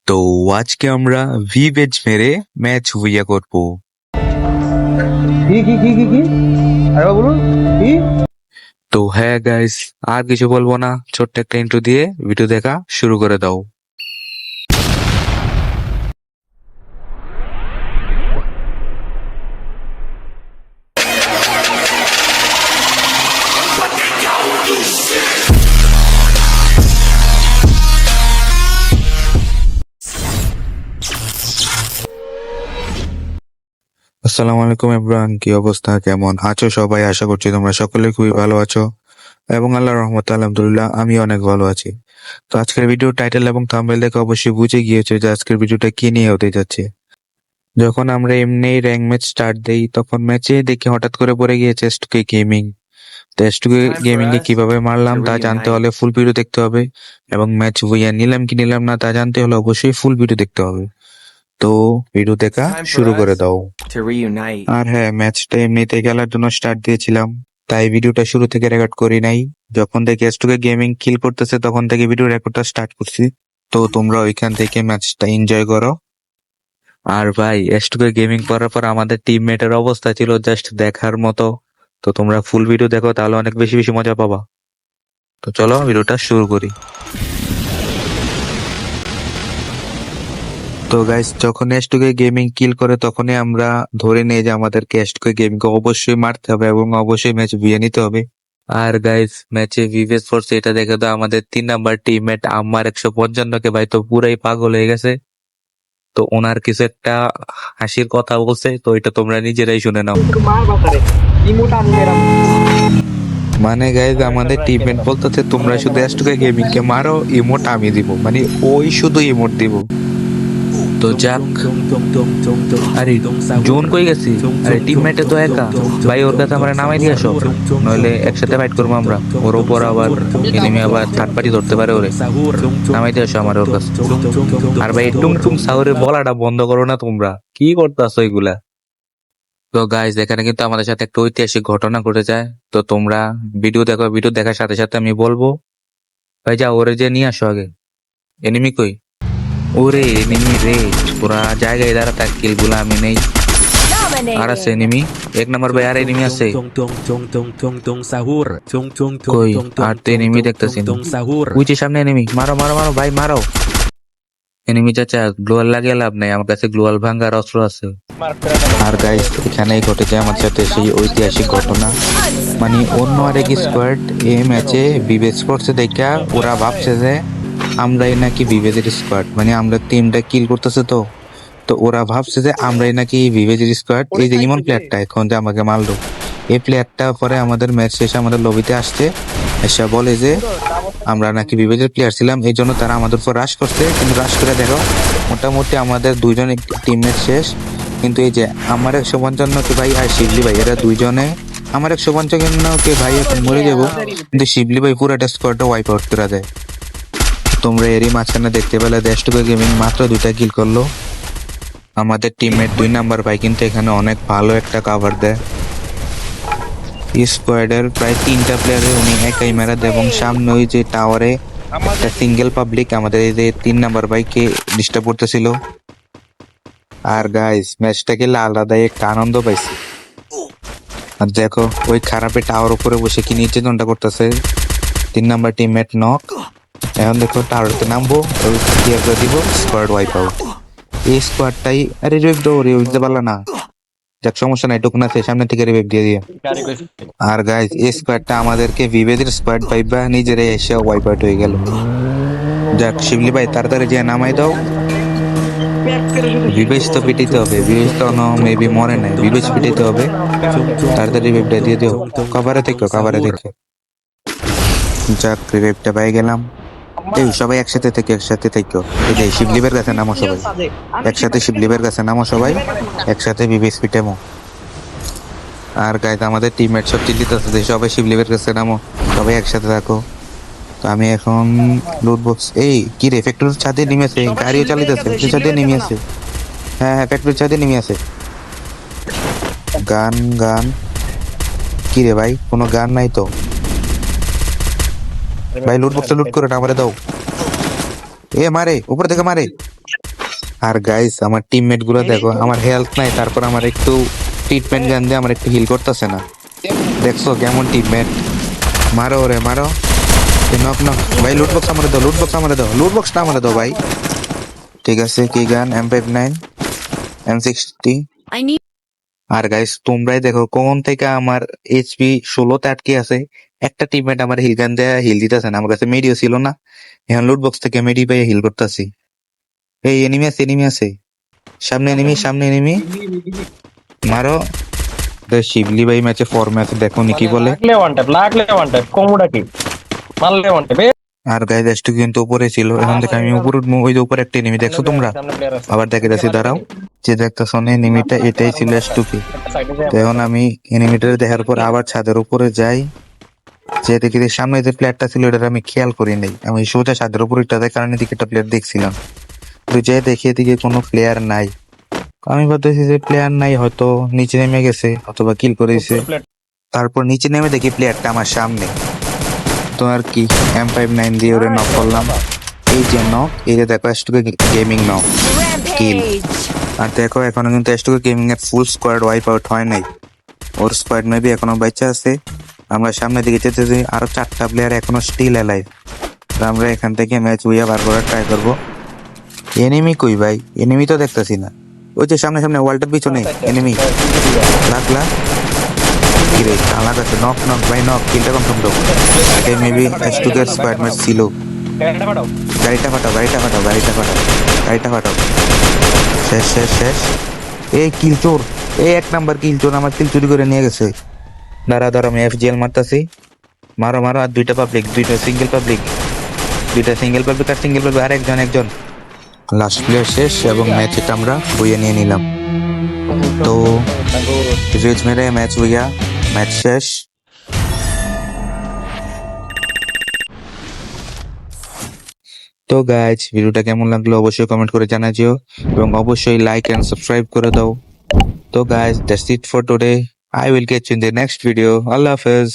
তো আজকে আমরা ভিভেজ মেরে ম্যাচ হইয়া করব। কি আরে বলুন কি। তো হ্যাঁ গাইস, আর কিছু বলবো না, ছোট্ট একটা ইন্ট্রো দিয়ে ভিডিও দেখা শুরু করে দাও। আসসালামু আলাইকুম এভরিওয়ান, কি অবস্থা, কেমন আছো সবাই? আশা করছি তোমরা সকলে খুবই ভালো আছো এবং আল্লাহর রহমতে আলহামদুলিল্লাহ আমি অনেক ভালো আছি। তো আজকের ভিডিও টাইটেল এবং থাম্বনেল দেখে অবশ্যই বুঝে গিয়েছো যে আজকের ভিডিওটা কি নিয়ে হতে যাচ্ছে। যখন আমরা এমনি র্যাঙ্ক ম্যাচ স্টার্ট দেই তখন ম্যাচে দেখি হঠাৎ করে পড়ে গিয়েছে এস2কে গেমিং। তো এস2কে গেমিং কে কিভাবে মারলাম তা জানতে হলে ফুল ভিডিও দেখতে হবে এবং ম্যাচ বুইয়া নিলাম কি নিলাম না তা জানতে হলে অবশ্যই ফুল ভিডিও দেখতে হবে। তো ভিডিও দেখা শুরু করে দাও। আর হ্যাঁ, ম্যাচটা এমনিতে খেলার জন্য স্টার্ট দিয়েছিলাম, তাই ভিডিওটা শুরু থেকে রেকর্ড করি নাই। যখন থেকে এস2কে গেমিং কিল করতেছে তখন থেকে ভিডিও রেকর্ডটা স্টার্ট করছি। তো তোমরা ওইখান থেকে ম্যাচটা এনজয় করো। আর ভাই, এস2কে গেমিং করার পর আমাদের টিমমেটের অবস্থা ছিল জাস্ট দেখার মতো। তো তোমরা ফুল ভিডিও দেখো, তাহলে অনেক বেশি বেশি মজা পাবা। তো চলো ভিডিওটা শুরু করি। তো গাইস, যখন এস2কে গেমিং কিল করে তখনই আমরা ধরে নিই যে আমাদেরকে এস2কে গেমিং কে অবশ্যই মারতে হবে এবং অবশ্যই ম্যাচ বিয়ে নিতে হবে। আর গাইস, ম্যাচে ভিভেজ ফোর্স এটা দেখে তো আমাদের 3 নাম্বার টিমমেট আমার 155 কে ভাই তো পুরাই পাগল হয়ে গেছে। তো ওনার কিছু একটা হাসির কথা বলছে, তো এটা তোমরা নিজেরাই শুনে নাও। মানে গাইজ, আমাদের টিমমেট বলতেছে তোমরা শুধু এস2কে গেমিং কে মারো, ইমোট আমি দিব, মানে ওই শুধু ইমোট দিব। তো যাক, আরে জোন কই গেছি? আরে টিমমেটে তো একা ভাই, ওর কাছে আমরা নামাই দিয়ে আসো, নইলে একসাথে ফাইট করবো আমরা। ওর উপর আবার এনিমি আবার থার্ড পার্টি ধরতে পারে, ওরে নামাই দিয়ে আসো আমার ওর কাছে। আর ভাই টুং টুং সাউরে বলাটা বন্ধ করো না, তোমরা কি করতেছো এগুলা? তো গাইজ, এখানে কিন্তু আমাদের সাথে একটা ঐতিহাসিক ঘটনা ঘটে যায়। তো তোমরা ভিডিও দেখো, ভিডিও দেখার সাথে সাথে আমি বলবো। ভাই যা, ওরে যে নিয়ে আসো আগে। এনিমি কই? ওরে এনিমি রে, পুরা জায়গায় দাঁড়া, তার কিল গুলা আমি নেই। আর আছে এনিমি 1 নাম্বার ভাই, আর এনিমি আছে কই? আর তো এনিমি দেখতেছি না। ওই যে সামনে এনিমি, মারো মারো মারো ভাই মারো। এনিমি চাচা, গ্লোয়াল লাগিয়ে লাভ নাই, আমার কাছে গ্লোয়াল ভাঙ্গার অস্ত্র আছে। আর গাইস, এখানেই ঘটেছে আমার সাথে সেই ঐতিহাসিক ঘটনা। মানে অন্য আরেক স্কোয়াড এই ম্যাচে ভিভেজ করছে দেখা ওরা ভাবছে যে আমরাই নাকি ভিভেজের স্কোয়াড, মানে আমরা টিমটা কিল করতেছে। তো তো ওরা ভাবছে যে আমরাই নাকি ভিভেজের স্কোয়াড। এই যে ইমন প্লেয়ারটা এখন যে আমাকে মারলো, এই প্লেয়ারটা পরে আমাদের ম্যাচ শেষে আমাদের লবিতে আসছে, এসে বলে যে আমরা নাকি ভিভেজের প্লেয়ার ছিলাম, এই জন্য তারা আমাদের উপর রাশ করছে। কিন্তু রাশ করে দেখো, মোটামুটি আমাদের 2জন টিমমেট শেষ। কিন্তু এই যে আমার 155 ভাই আর শিবলি ভাই, এরা 2জনে আমার 155 ভাই এখন মরে যাবো, কিন্তু শিবলি ভাই পুরোটা স্কোয়াডটা ওয়াইপ আউট করে দেয়। তোমরা এরই মাঝখানে দেখতে পেলে এস2কে গেমিং মাত্র 2টা কিল করলো। আমাদের টিমমেট 2 নাম্বার ভাই কিন্তু এখানে অনেক ভালো একটা কাভার দেয়। স্কোয়াডের প্রায় 3টা প্লেয়ারে উনি একাই মেরা দেয় এবং সামনে ওই যে টাওয়ারে একটা সিঙ্গেল পাবলিক আমাদের এই যে 3 নাম্বার ভাইকে ডিস্টার্ব করতেছিল। আর গাইস, ম্যাচটা খেলে আলাদাই একটা আনন্দ পাইছি। আর দেখো, ওই খারাপে টাওয়ার উপরে বসে কি নিচে দণ্ডা করতেছে। 3 নাম্বার টিমমেট নক। এখন দেখো টাওয়ারতে নামবো, ওই ক্লিয়ার করে দিব, স্কোয়াড ওয়াইপ আউট। এই স্কোয়াডটাই, আরে রিভাইভ দাও, রিভাইভ দিতে পারলা না, যাক সমস্যা নাই, টোকন আছে সামনে থেকে রিভাইভ দিয়ে দিয়ে। আর গাইস, এই স্কোয়াডটা আমাদেরকে ভিভেজের স্কোয়াড ভাইবা নিজেরাই এসে ওয়াইপ আউট হয়ে গেল। যাক শিবলি ভাই, তাড়াতাড়ি যে নামাই দাও। বিবেশ তো পিটিতে হবে, বিবেশ তো মেবি মরে নাই, বিবেশ পিটিতে হবে, তাড়াতাড়ি রিভাইভটা দিয়ে দিও। কভারে থেকে, কভারে থেকে। যাক, রিভাইভটা পেয়ে গেলাম। এই সবাই একসাথে থেকে, একসাথে থেকে। এই যে শিবলিবের কাছে নামো সবাই, একসাথে শিবলিবের কাছে নামো সবাই, একসাথে বিবেশ পিটেমো। আর গাইজ, আমাদের টিমমেট সব চিল্লিত আছে যে সবাই শিবলিবের কাছে নামো, সবাই একসাথে থাকো। তো আমি এখন লুট বক্স, এই কি রে, ফ্যাক্টরির ছাদে নেমে আছে, গাড়িও চালিতেছে, ফ্যাক্টরির ছাদে নেমে আছে। হ্যাঁ হ্যাঁ, ফ্যাক্টরির ছাদে নেমে আছে। গান গান কি রে ভাই, কোনো গান নাই তো ভাই। লুট বক্সটা লুট করে না আমারে দাও। এ মারে, উপর থেকে মারে। আর গাইস আমার টিমমেট গুলো দেখো, আমার হেলথ নাই, তারপর আমার একটু ট্রিটমেন্ট গান দিয়ে আমার একটু হিল করতেছে না। দেখছো কেমন টিমমেট? মারো ওরে মারো। নক নক ভাই, লুটবক্স আমারে দাও, লুটবক্স আমারে দাও, লুটবক্সটা আমারে দাও ভাই। ঠিক আছে, কি গান? M59, M60। I need R guys তোমরাই দেখো কোন থেকে আমার এইচপি 16তে আটকে আছে। একটা টিমমেট আমার হিল গান দেয়া হিল দিতেছে না, আমার কাছে মেডিও ছিল না, এখন লুটবক্স থেকে মেডি পেয়ে হিল করতেছি। এই এনিমি আছে, এনিমি আছে, সামনে এনিমি, সামনে এনিমি, মারো। শিবলি ভাই ম্যাচে ফর্মে আছে, দেখো নি কি বলে। লাগলে ওয়ান ট্যাপ কমুডা কি মারলে ওয়ান ট্যাপ আর গাইস এসটু কিন্তু উপরে ছিল, এখন থেকে আমি উপরে উঠবো। ওই যে উপরে একটা এনিমি দেখছো তোমরা? আবার দেখে যাচ্ছি, দাঁড়াও। যে দেখতেছো না এনিমিটা, এটাই ছিল এসটুকি। তো এখন আমি এনিমিটা দেখার পর আবার ছাদের উপরে যাই, যে দেখি যে সামনে যে প্লেয়ারটা ছিল এটা আমি খেয়াল করি নাই, আমি সোজা ছাদের উপর উঠতে যাই, কারণ এদিকে একটা প্লেয়ার দেখছিলাম। তো যে দেখি এদিকে কোনো প্লেয়ার নাই, আমি ভাবতেছি যে প্লেয়ার নাই, হয়তো নিচে নেমে গেছে অথবা কিল করে দিছে। তারপর নিচে নেমে দেখি প্লেয়ারটা আমার সামনে, তো আর কি M59 দিয়ে ওরে নক করলাম। এই যে নক, এই যে দেখো এসটুকে গেমিং নক কিল। rampage. আর দেখো এখনো কিন্তু এসটুকে গেমিং এর ফুল স্কোয়াড ওয়াইপ আউট হয় নাই, ওর স্কোয়াড মেবি এখনো বাচ্চা আছে। আমরা সামনে দিকে যেতে আরো 4টা প্লেয়ার এখনো স্টিল অ্যালাইভ। আমরা এখান থেকে ম্যাচ উইয়া বার করার ট্রাই করবো। এনিমি কই ভাই? এনিমি তো দেখতেছি না। ওই যে সামনে সামনে ওয়ালটার পিছনে এনিমি। লাগলা কি রে? আমার কাছে নক নক ভাই, নক। কিলটা কনফার্ম দাও। এটা মেবি এসটুকের স্কোয়াড ম্যাচ ছিল। গাড়িটা ফাটাও, গাড়িটা ফাটাও, গাড়িটা ফাটাও, গাড়িটা ফাটাও। শেষ শেষ শেষ। এই কিল চোর, এই 1 নাম্বার কিল চোর আমার কিল চুরি করে নিয়ে গেছে। দাঁড়া দাঁড়া, আমি FGL মারতাছি। মারো মারো, আর 2টা পাবলিক, 2টা সিঙ্গেল পাবলিক, 2টা সিঙ্গেল পাবলিক, আর সিঙ্গেল পাবলিক, আর একজন। লাস্ট প্লেয়ার শেষ এবং ম্যাচ এটা আমরা বইয়ে নিয়ে নিলাম। তো রেজ মেরে ম্যাচ হইয়া, ম্যাচ শেষ। তো গাইজ ভিডিওটা কেমন লাগলো অবশ্যই কমেন্ট করে জানাজিও, এবং অবশ্যই লাইক এন্ড সাবস্ক্রাইব করে দাও। তো guys that's it for today, I will get you in the next video. আল্লাহ হাফেজ।